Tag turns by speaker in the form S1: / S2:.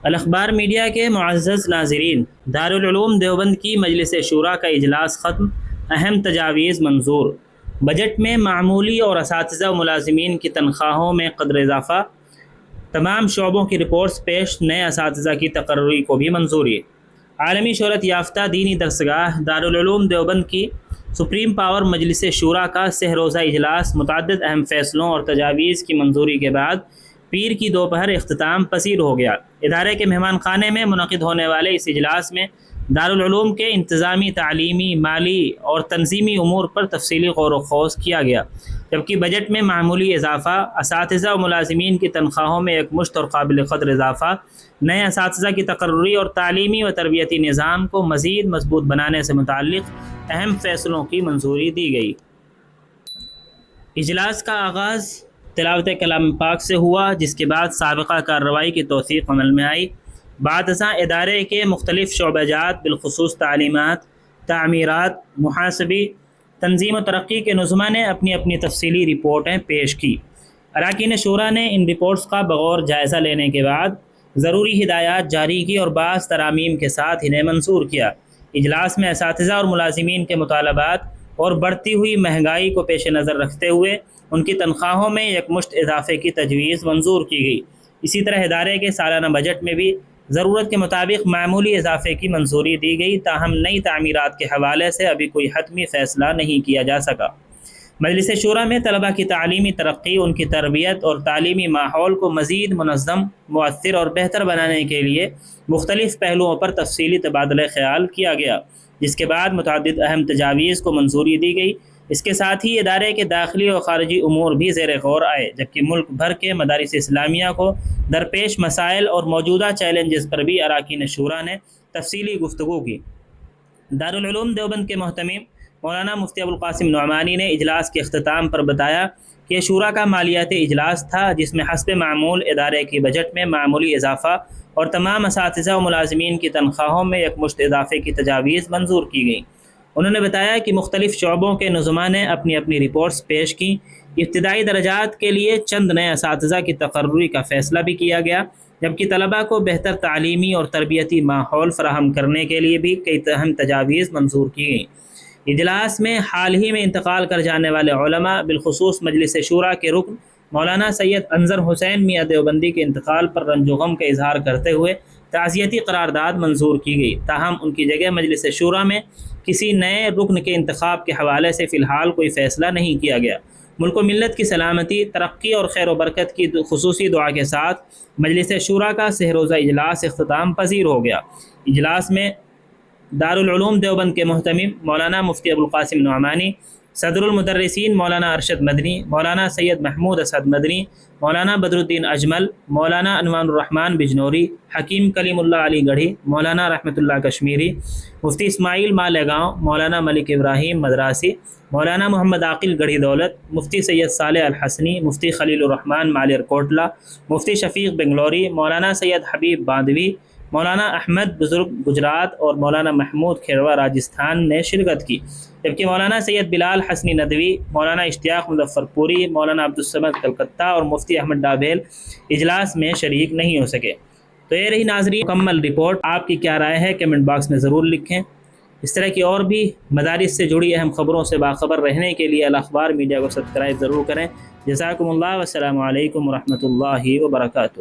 S1: الاخبار media کے معزز ناظرین، دارالعلوم دیوبند کی مجلس شورا کا اجلاس ختم، اہم تجاویز منظور۔ بجٹ میں معمولی اور اساتذہ و ملازمین کی تنخواہوں میں قدر اضافہ، تمام شعبوں کی رپورٹس پیش، نئے اساتذہ کی تقرری کو بھی منظوری۔ عالمی شہرت یافتہ دینی درسگاہ دارالعلوم دیوبند کی سپریم پاور مجلس شورا کا سہ روزہ اجلاس متعدد اہم فیصلوں اور تجاویز کی منظوری کے بعد پیر کی دوپہر اختتام پذیر ہو گیا۔ ادارے کے مہمان خانے میں منعقد ہونے والے اس اجلاس میں دارالعلوم کے انتظامی، تعلیمی، مالی اور تنظیمی امور پر تفصیلی غور و خوض کیا گیا، جبکہ بجٹ میں معمولی اضافہ، اساتذہ و ملازمین کی تنخواہوں میں ایک مشت اور قابل قدر اضافہ، نئے اساتذہ کی تقرری اور تعلیمی و تربیتی نظام کو مزید مضبوط بنانے سے متعلق اہم فیصلوں کی منظوری دی گئی۔ اجلاس کا آغاز تلاوت کلام پاک سے ہوا، جس کے بعد سابقہ کارروائی کی توثیق عمل میں آئی۔ بعد ازاں ادارے کے مختلف شعبہ جات بالخصوص تعلیمات، تعمیرات، محاسبی، تنظیم و ترقی کے نظماء نے اپنی اپنی تفصیلی رپورٹیں پیش کی۔ اراکین شورا نے ان رپورٹس کا بغور جائزہ لینے کے بعد ضروری ہدایات جاری کی اور بعض ترامیم کے ساتھ انہیں منظور کیا۔ اجلاس میں اساتذہ اور ملازمین کے مطالبات اور بڑھتی ہوئی مہنگائی کو پیش نظر رکھتے ہوئے ان کی تنخواہوں میں یک مشت اضافے کی تجویز منظور کی گئی۔ اسی طرح ادارے کے سالانہ بجٹ میں بھی ضرورت کے مطابق معمولی اضافے کی منظوری دی گئی، تاہم نئی تعمیرات کے حوالے سے ابھی کوئی حتمی فیصلہ نہیں کیا جا سکا۔ مجلس شورا میں طلباء کی تعلیمی ترقی، ان کی تربیت اور تعلیمی ماحول کو مزید منظم، مؤثر اور بہتر بنانے کے لیے مختلف پہلوؤں پر تفصیلی تبادلہ خیال کیا گیا، جس کے بعد متعدد اہم تجاویز کو منظوری دی گئی۔ اس کے ساتھ ہی ادارے کے داخلی اور خارجی امور بھی زیر غور آئے، جبکہ ملک بھر کے مدارس اسلامیہ کو درپیش مسائل اور موجودہ چیلنجز پر بھی اراکین شورا نے تفصیلی گفتگو کی۔ دارالعلوم دیوبند کے محتمم مولانا مفتی ابوالقاسم نعمانی نے اجلاس کے اختتام پر بتایا کہ شورا کا مالیاتی اجلاس تھا، جس میں حسب معمول ادارے کی بجٹ میں معمولی اضافہ اور تمام اساتذہ و ملازمین کی تنخواہوں میں یک مشت اضافے کی تجاویز منظور کی گئیں۔ انہوں نے بتایا کہ مختلف شعبوں کے نظماء نے اپنی اپنی رپورٹس پیش کیں۔ ابتدائی درجات کے لیے چند نئے اساتذہ کی تقرری کا فیصلہ بھی کیا گیا، جبکہ طلباء کو بہتر تعلیمی اور تربیتی ماحول فراہم کرنے کے لیے بھی کئی اہم تجاویز منظور کی گئیں۔ اجلاس میں حال ہی میں انتقال کر جانے والے علماء بالخصوص مجلس شورا کے رکن مولانا سید انظر حسین میاں دیوبندی کے انتقال پر رنج و غم کا اظہار کرتے ہوئے تعزیتی قرارداد منظور کی گئی، تاہم ان کی جگہ مجلس شورا میں کسی نئے رکن کے انتخاب کے حوالے سے فی الحال کوئی فیصلہ نہیں کیا گیا۔ ملک و ملت کی سلامتی، ترقی اور خیر و برکت کی خصوصی دعا کے ساتھ مجلس شورا کا سہ روزہ اجلاس اختتام پذیر ہو گیا۔ اجلاس میں دارالعلوم دیوبند کے محتمم مولانا مفتی ابوالقاسم نعمانی، صدر المدرسین مولانا ارشد مدنی، مولانا سید محمود اسد مدنی، مولانا بدر الدین اجمل، مولانا انوار الرحمن بجنوری، حکیم کلیم اللہ علی گڑھی، مولانا رحمت اللہ کشمیری، مفتی اسماعیل مالیگاؤں، مولانا ملک ابراہیم مدراسی، مولانا محمد عاقل گڑھی دولت، مفتی سید صالح الحسنی، مفتی خلیل الرحمن مالیر کوٹلہ، مفتی شفیق بنگلوری، مولانا سید حبیب باندوی، مولانا احمد بزرگ گجرات اور مولانا محمود کھیروا راجستھان نے شرکت کی، جبکہ مولانا سید بلال حسنی ندوی، مولانا اشتیاق مظفر پوری، مولانا عبدالصمد کلکتہ اور مفتی احمد ڈابیل اجلاس میں شریک نہیں ہو سکے۔ تو یہ رہی ناظرین مکمل رپورٹ۔ آپ کی کیا رائے ہے کمنٹ باکس میں ضرور لکھیں۔ اس طرح کی اور بھی مدارس سے جڑی اہم خبروں سے باخبر رہنے کے لیے الاخبار میڈیا کو سبسکرائب ضرور کریں۔ جزاکم اللہ، والسلام علیکم ورحمۃ اللہ وبرکاتہ۔